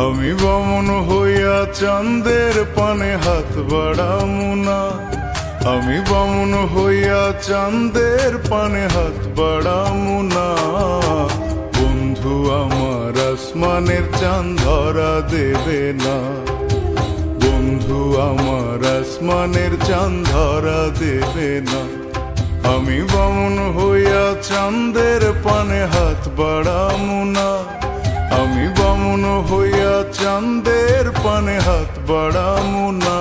আমি বামন হইয়া চাঁদের পানে হাত বাড়ামু না, আমি বামন হইয়া চাঁদের পানে হাত বাড়ামু না। বন্ধু আমার আসমানের চাঁদ ধরা দেবে না, বন্ধু আমার আসমানের চাঁদ ধরা দেবে না। আমি বামন হইয়া চাঁদের পানে হাত বাড়ামু না, আমি বামন হইয়া চাঁদের পানে হাত বাড়ামু না।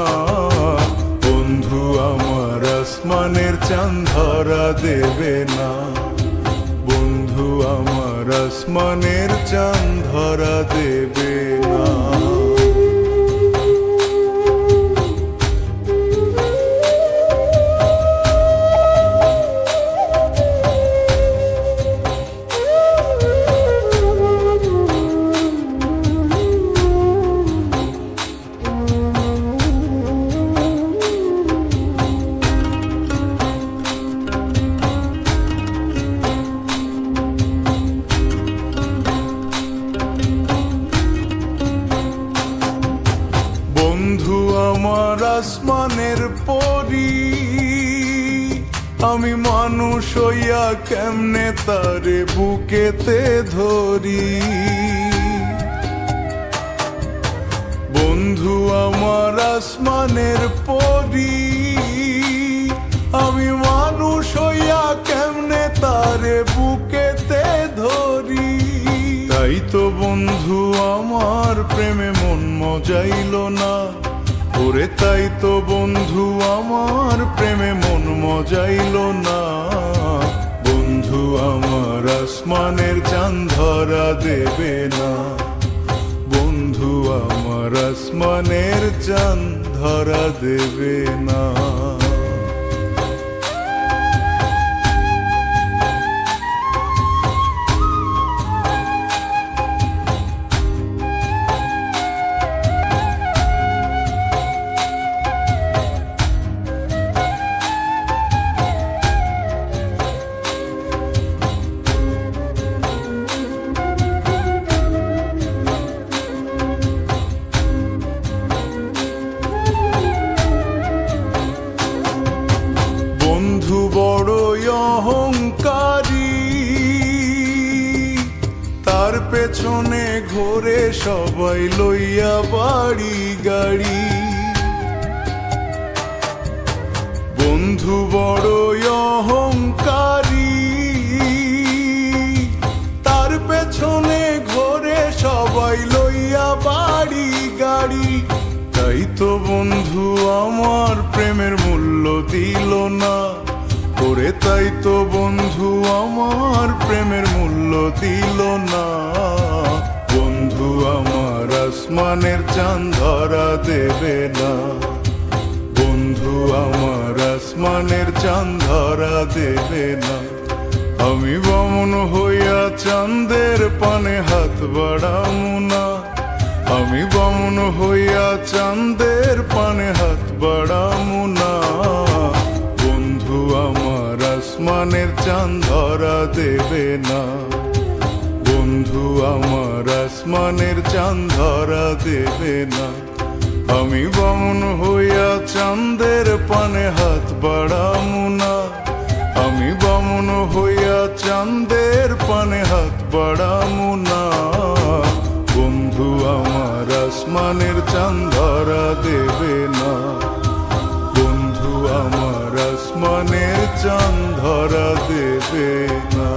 বন্ধু আমার আসমানের চাঁদ ধরা দেবে না, বন্ধু আমার আসমানের চাঁদ ধরা দেবে না। বন্ধু আমার আসমানের পরি, আমি মানুষ হইয়া কেমনে তারে বুকেতে ধরি। বন্ধু আমার আসমানের পরি, আমি মানুষ হইয়া কেমনে তারে বুকেতে ধরি। তাই তো বন্ধু আমার প্রেমে মন মজাইল না, ওরে তাই তো বন্ধু আমার প্রেমে মন মজাইল না। বন্ধু আমার আসমানের চাঁদ ধরা দেবে না, বন্ধু আমার আসমানের চাঁদ ধরা দেবে না। বন্ধু বড়ই অহংকারী, তার পেছনে ঘোরে সবাই লইয়া বাড়ি গাড়ি। বন্ধু বড়ই অহংকারী, তার পেছনে ঘোরে সবাই লইয়া বাড়ি গাড়ি। তাই তো বন্ধু আমার প্রেমের মূল্য দিল না, ওরে তাই তো বন্ধু আমার প্রেমের মূল্য দিল না। বন্ধু আমার আসমানের চাঁদ ধরা দেবে না, বন্ধু আমার আসমানের চাঁদ ধরা দেবে না। আমি বামন হইয়া চাঁদের পানে হাত বাড়ামু না, আমি বামন হইয়া চাঁদের পানে হাত বাড়ামু না। বন্ধু আমার আসমানের চাঁদ ধরা দেবে না, বন্ধু আমার আসমানের চাঁদ ধরা দেবে না। আমি বামন হইয়া চাঁদের পানে হাত বাড়ামু না, আমি বামন হইয়া চাঁদের পানে হাত বাড়ামু না। বন্ধু আমার আসমানের চাঁদ ধরা দেবে না, বন্ধু আমার আসমানের চাঁদ ধরা দেবে না,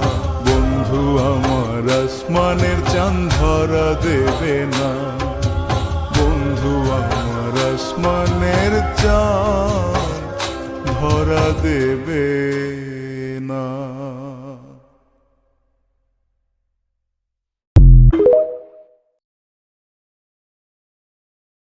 বন্ধু আমার আসমানের চাঁদ ধরা দেবে না, বন্ধু আমার আসমানের চাঁদ ধরা দেবে।